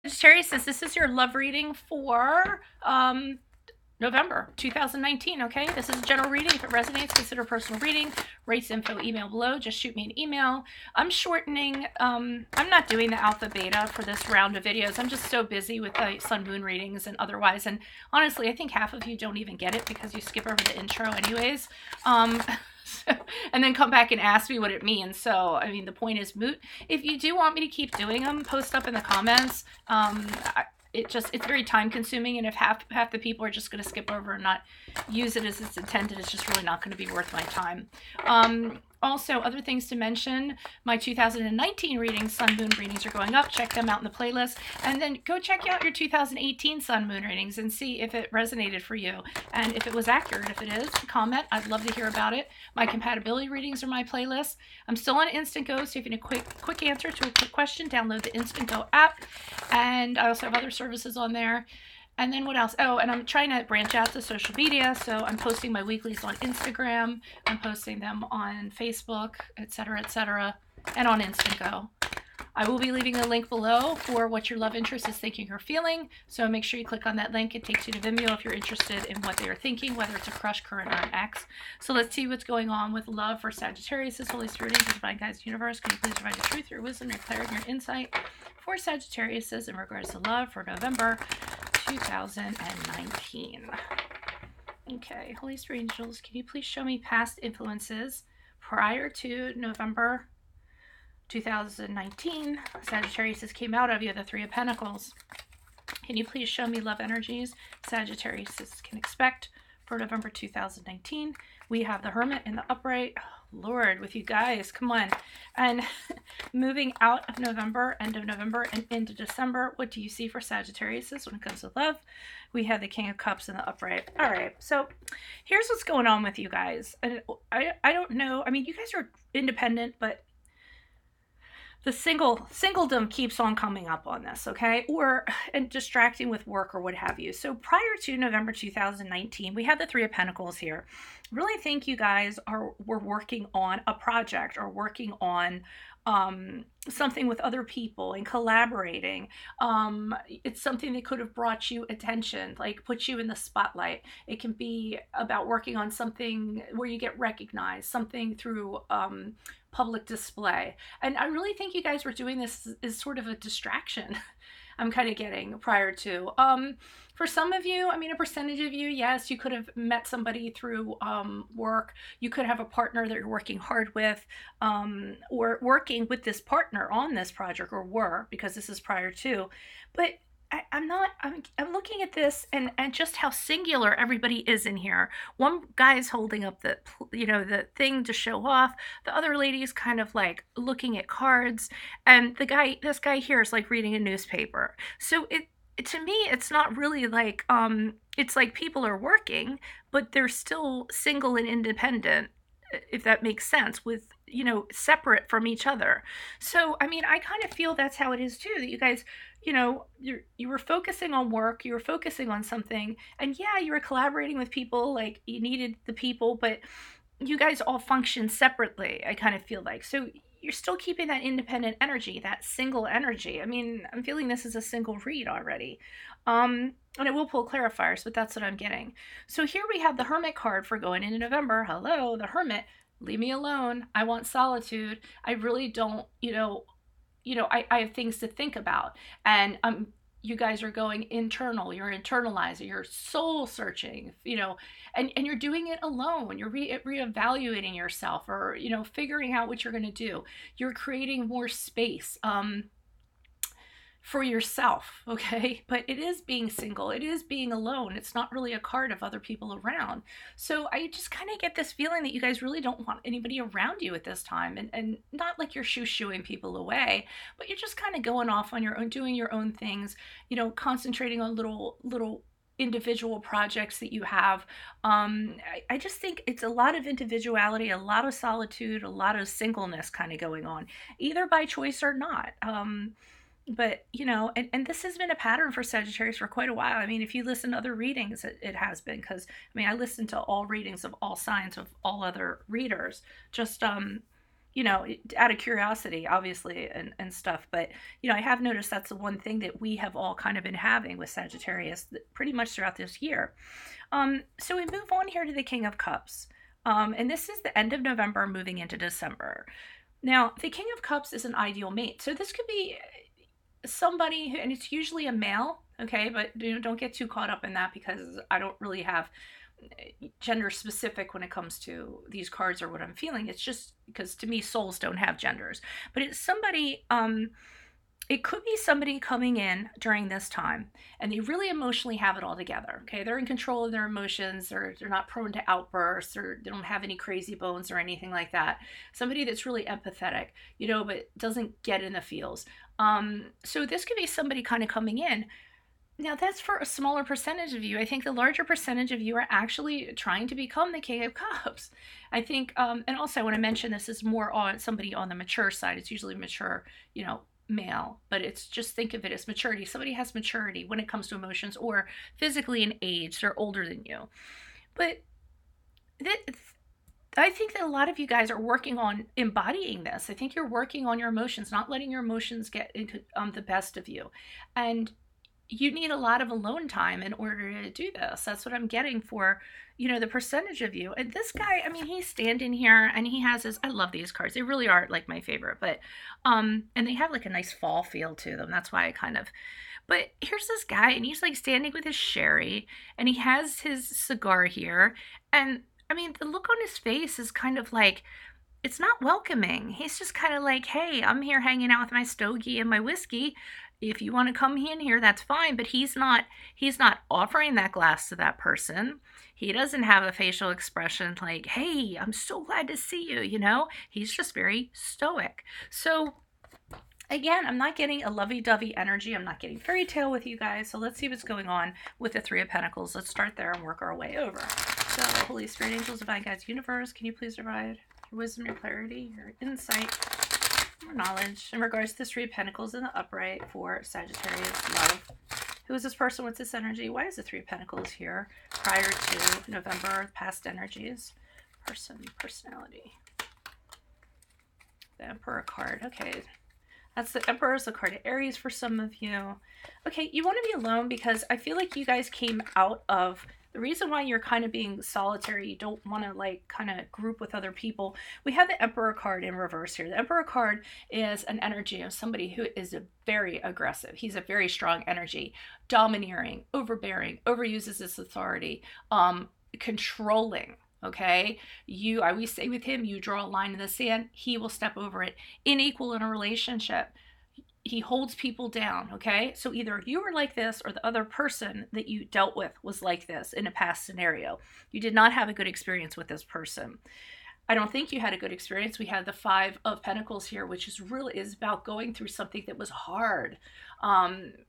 Sagittarius says this is your love reading for November 2019, okay? This is a general reading. If it resonates, consider personal reading. Rates info, email below. Just shoot me an email. I'm shortening. I'm not doing the alpha beta for this round of videos. I'm just so busy with the sun moon readings and otherwise. And honestly, I think half of you don't even get it because you skip over the intro anyways. And then come back and ask me what it means. So, I mean, the point is moot. If you do want me to keep doing them, post up in the comments. It's very time consuming, and if half the people are just going to skip over and not use it as it's intended, it's just really not going to be worth my time. Also, other things to mention, my 2019 readings, sun moon readings, are going up. Check them out in the playlist, and then go check out your 2018 sun moon readings and see if it resonated for you, and if it was accurate. If it is, comment. I'd love to hear about it. My compatibility readings are my playlist. I'm still on Instant Go, so if you need a quick answer to a quick question, download the Instant Go app, and I also have other services on there. And then what else? Oh, and I'm trying to branch out to social media. So I'm posting my weeklies on Instagram. I'm posting them on Facebook, etc., and on Instant Go. I will be leaving a link below for what your love interest is thinking or feeling. So make sure you click on that link. It takes you to Vimeo if you're interested in what they are thinking, whether it's a crush, current, or an ex. So let's see what's going on with love for Sagittarius. This Holy Spirit, Divine Guides, Universe, can you please provide your truth, your wisdom, your clarity, your insight for Sagittarius in regards to love for November 2019. Okay, Holy Spirit Angels, can you please show me past influences prior to November 2019? Sagittarius came out of you, the Three of Pentacles. Can you please show me love energies Sagittarius can expect for November 2019? We have the Hermit in the upright. Oh, Lord, with you guys, come on. And moving out of November, end of November, and into December, what do you see for Sagittarius when it comes to love? We have the King of Cups in the upright. All right, so here's what's going on with you guys. And I don't know. I mean, you guys are independent, but the singledom keeps on coming up on this, okay? And distracting with work or what have you. So prior to November 2019, we had the Three of Pentacles here. Really think you guys were working on a project or working on something with other people and collaborating. It's something that could have brought you attention, like put you in the spotlight. It can be about working on something where you get recognized, something through public display. And I really think you guys were doing this as sort of a distraction. I'm kind of getting prior to. For some of you, I mean, a percentage of you, yes, you could have met somebody through work. You could have a partner that you're working hard with, or working with this partner on this project, or were, because this is prior to. But I'm looking at this and just how singular everybody is in here. One guy's holding up the thing to show off. The other lady's kind of like looking at cards, and this guy here is like reading a newspaper. So to me, it's not really like it's like people are working, but they're still single and independent, if that makes sense, with, separate from each other. So, I mean, I kind of feel that's how it is too, that you guys, you were focusing on work, you were focusing on something, and yeah, you were collaborating with people, like you needed the people, but you guys all function separately, I kind of feel like. So you're still keeping that independent energy, that single energy. I mean, I'm feeling this is a single read already. And it will pull clarifiers, but that's what I'm getting. So here we have the Hermit card for going into November. Hello, the Hermit. Leave me alone. I want solitude. I really don't, I have things to think about. And you guys are going internal. You're internalizing. You're soul searching, and you're doing it alone. You're reevaluating yourself, or, figuring out what you're going to do. You're creating more space for yourself, okay? But it is being single. It is being alone. It's not really a card of other people around. So I just kind of get this feeling that you guys really don't want anybody around you at this time, and not like you're shoo-shooing people away, but you're just kind of going off on your own, doing your own things, concentrating on little individual projects that you have. I just think it's a lot of individuality, a lot of solitude, a lot of singleness kind of going on, either by choice or not. But, and this has been a pattern for Sagittarius for quite a while. I mean, if you listen to other readings, it has been, because, I mean, I listen to all readings of all signs of all other readers. Just, you know, out of curiosity, obviously, and stuff. But, you know, I have noticed that's the one thing that we have all kind of been having with Sagittarius pretty much throughout this year. So we move on here to the King of Cups. And this is the end of November moving into December. Now, the King of Cups is an ideal mate. So this could be somebody who, and it's usually a male, okay? But, you know, don't get too caught up in that, because I don't really have gender specific when it comes to these cards or what I'm feeling. It's just because to me, souls don't have genders. But it's somebody, it could be somebody coming in during this time and they really emotionally have it all together. Okay, they're in control of their emotions. They're not prone to outbursts, or they don't have any crazy bones or anything like that. Somebody that's really empathetic, you know, but doesn't get in the feels. So this could be somebody kind of coming in. Now, that's for a smaller percentage of you. I think the larger percentage of you are actually trying to become the King of Cups. I think, and also I want to mention this is more on somebody on the mature side. It's usually mature, you know, male, but it's just, think of it as maturity. Somebody has maturity when it comes to emotions, or physically in age, they're older than you. But I think that a lot of you guys are working on embodying this. I think you're working on your emotions, not letting your emotions get into the best of you. And you need a lot of alone time in order to do this. That's what I'm getting for, you know, the percentage of you. And this guy, I mean, he's standing here and he has his, I love these cards. They really are like my favorite, but, and they have like a nice fall feel to them. That's why I kind of, but here's this guy and he's like standing with his sherry and he has his cigar here. And I mean, the look on his face is kind of like, it's not welcoming. He's just kind of like, hey, I'm here hanging out with my stogie and my whiskey. If you want to come in here, that's fine. But he's not offering that glass to that person. He doesn't have a facial expression like, hey, I'm so glad to see you, you know? He's just very stoic. So again, I'm not getting a lovey-dovey energy. I'm not getting fairy tale with you guys. So let's see what's going on with the Three of Pentacles. Let's start there and work our way over. So Holy Spirit, Angels, Divine Guides, Universe, can you please provide your wisdom, your clarity, your insight, more knowledge in regards to the Three of Pentacles in the upright for Sagittarius love? Who is this person? What's this energy? Why is the Three of Pentacles here prior to November? Past energies. Person, personality. The Emperor card. Okay. That's the Emperor, is the card of Aries for some of you. Okay, you want to be alone because I feel like you guys came out of the reason why you're kind of being solitary. You don't want to like kind of group with other people. We have the Emperor card in reverse here. The Emperor card is an energy of somebody who is very aggressive. He's a very strong energy, domineering, overbearing, overuses his authority, controlling. Okay, I always say with him, you draw a line in the sand, he will step over it. Unequal in a relationship, he holds people down. Okay, so either you were like this or the other person that you dealt with was like this in a past scenario. You did not have a good experience with this person. I don't think you had a good experience. We had the Five of Pentacles here, which is about going through something that was hard.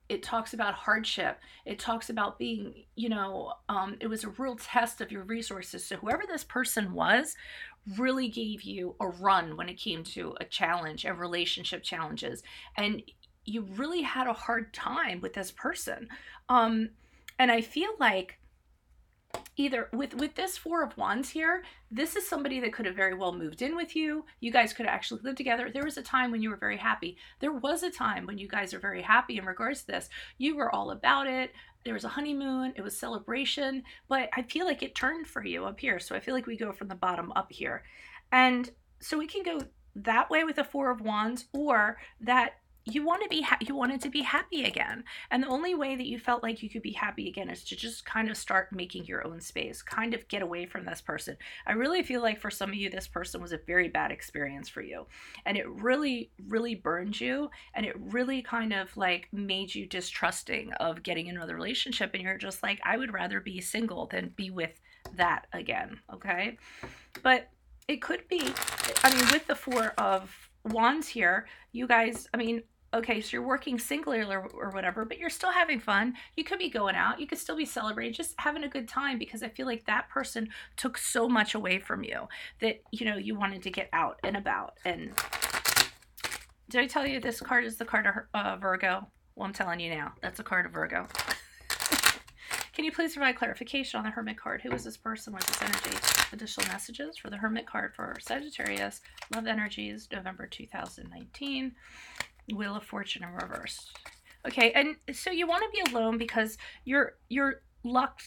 It talks about hardship. It talks about being, you know, it was a real test of your resources. So whoever this person was really gave you a run when it came to a challenge, a relationship challenges. And you really had a hard time with this person. And I feel like either with this Four of Wands here, this is somebody that could have very well moved in with you. You guys could have actually lived together. There was a time when you were very happy. There was a time when you guys are very happy in regards to this. You were all about it. There was a honeymoon. It was celebration. But I feel like it turned for you up here. So I feel like we go from the bottom up here. And so we can go that way with the Four of Wands, or that you wanted to be happy again. And the only way that you felt like you could be happy again is to just kind of start making your own space, kind of get away from this person. I really feel like for some of you, this person was a very bad experience for you. And it really, really burned you. And it really kind of like made you distrusting of getting into another relationship. And you're just like, I would rather be single than be with that again. Okay. But it could be, I mean, with the Four of Wands here, you guys, I mean, okay, so you're working singly or whatever, but you're still having fun. You could be going out. You could still be celebrating, just having a good time, because I feel like that person took so much away from you that, you know, you wanted to get out and about. And did I tell you this card is the card of Virgo? Well, I'm telling you now. That's a card of Virgo. Can you please provide clarification on the Hermit card? Who is this person? What is this energy? Additional messages for the Hermit card for Sagittarius. Love energies, November 2019. Wheel of Fortune in reverse. Okay, and so you want to be alone because your luck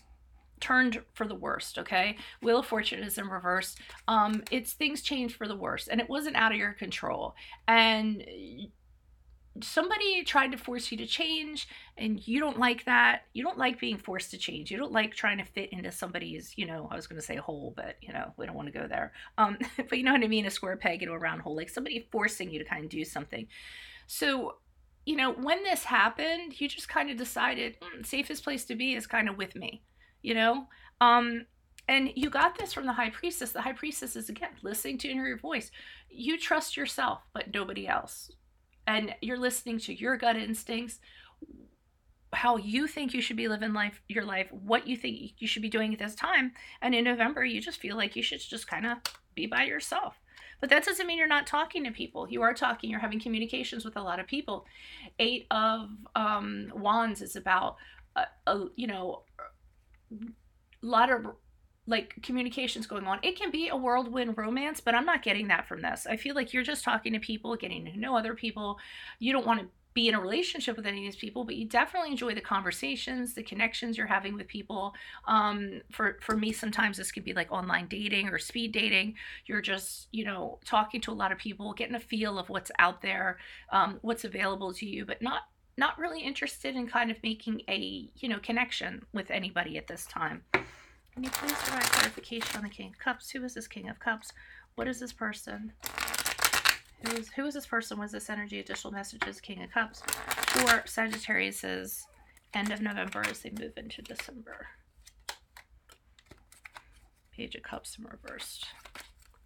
turned for the worst, okay? Wheel of Fortune is in reverse. It's things changed for the worst, and it wasn't out of your control. And somebody tried to force you to change, and you don't like that. You don't like being forced to change. You don't like trying to fit into somebody's, you know, I was going to say hole, but, you know, we don't want to go there. But you know what I mean? A square peg into a round hole, like somebody forcing you to kind of do something. So, you know, when this happened, you just kind of decided, safest place to be is kind of with me, you know? And you got this from the High Priestess. The High Priestess is, again, listening to your voice. You trust yourself, but nobody else. And you're listening to your gut instincts, how you think you should be living your life, what you think you should be doing at this time. And in November, you just feel like you should just kind of be by yourself. But that doesn't mean you're not talking to people. You are talking, you're having communications with a lot of people. 8 of Wands is about, you know, a lot of like communications going on. It can be a whirlwind romance, but I'm not getting that from this. I feel like you're just talking to people, getting to know other people. You don't want to be in a relationship with any of these people, but you definitely enjoy the conversations, the connections you're having with people. For me, sometimes this could be like online dating or speed dating. You're just, you know, talking to a lot of people, getting a feel of what's out there, what's available to you, but not really interested in kind of making a, you know, connection with anybody at this time. Can you please provide clarification on the King of Cups? Who is this King of Cups? What is this person? Who is this person? Was this energy? Additional messages, King of Cups, for Sagittarius's end of November as they move into December. Page of Cups in reversed.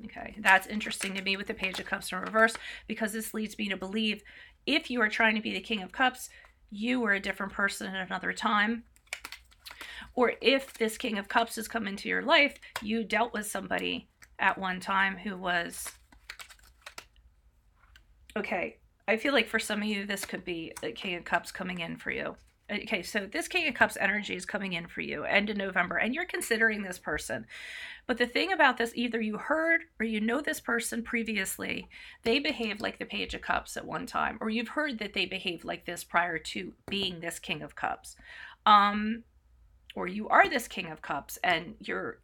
Okay, that's interesting to me with the Page of Cups in reverse, because this leads me to believe if you are trying to be the King of Cups, you were a different person at another time. Or if this King of Cups has come into your life, you dealt with somebody at one time who was... Okay, I feel like for some of you, this could be a King of Cups coming in for you. Okay, so this King of Cups energy is coming in for you end of November, and you're considering this person. But the thing about this, either you heard or you know this person previously, they behaved like the Page of Cups at one time, or you've heard that they behaved like this prior to being this King of Cups. Or you are this King of Cups and you're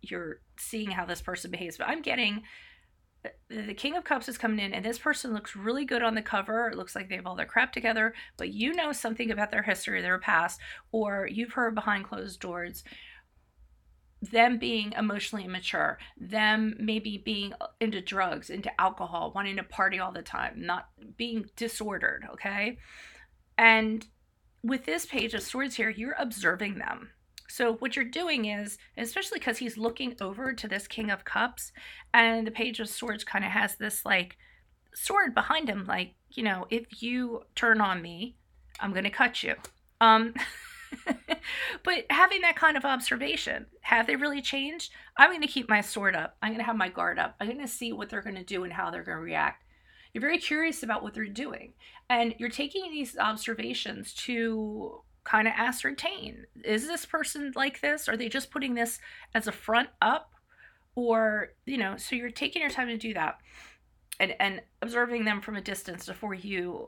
seeing how this person behaves. But I'm getting the King of Cups is coming in, and this person looks really good on the cover. It looks like they have all their crap together, but you know something about their history, their past, or you've heard behind closed doors them being emotionally immature, them maybe being into drugs, into alcohol, wanting to party all the time, not being disordered, okay? And with this Page of Swords here, you're observing them. So what you're doing is, especially because he's looking over to this King of Cups, and the Page of Swords kind of has this like sword behind him, like, you know, if you turn on me, I'm going to cut you. But having that kind of observation, have they really changed? I'm going to keep my sword up. I'm going to have my guard up. I'm going to see what they're going to do and how they're going to react. You're very curious about what they're doing, and you're taking these observations to kind of ascertain, is this person like this? Are they just putting this as a front up? Or, you know, so you're taking your time to do that and observing them from a distance before you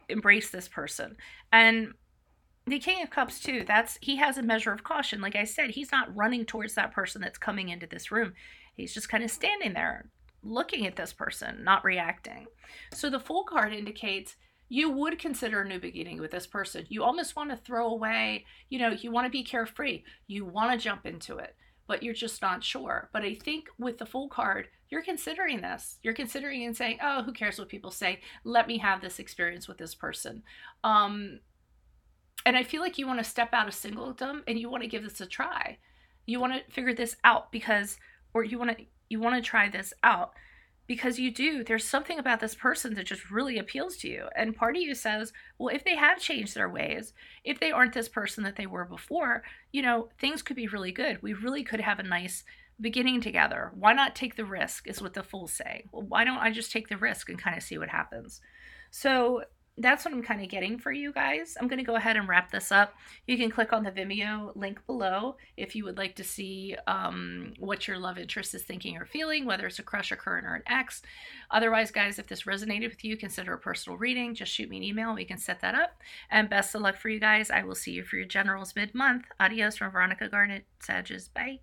embrace this person. And the King of Cups too, he has a measure of caution. Like I said, he's not running towards that person that's coming into this room. He's just kind of standing there looking at this person, not reacting. So the Fool card indicates you would consider a new beginning with this person. You almost want to throw away, you know, you want to be carefree. You want to jump into it, but you're just not sure. But I think with the Fool card, you're considering this. You're considering and saying, oh, who cares what people say? Let me have this experience with this person. And I feel like you want to step out of singledom and you want to give this a try. You want to figure this out or you want to try this out. Because there's something about this person that just really appeals to you. And part of you says, well, if they have changed their ways, if they aren't this person that they were before, you know, things could be really good. We really could have a nice beginning together. Why not take the risk is what the Fool's saying. Well, why don't I just take the risk and kind of see what happens? So that's what I'm kind of getting for you guys. I'm going to go ahead and wrap this up. You can click on the Vimeo link below if you would like to see what your love interest is thinking or feeling, whether it's a crush, a current, or an ex. Otherwise, guys, if this resonated with you, consider a personal reading. Just shoot me an email. We can set that up. And best of luck for you guys. I will see you for your generals mid-month. Adios from Veronica Garnet. Sages. Bye.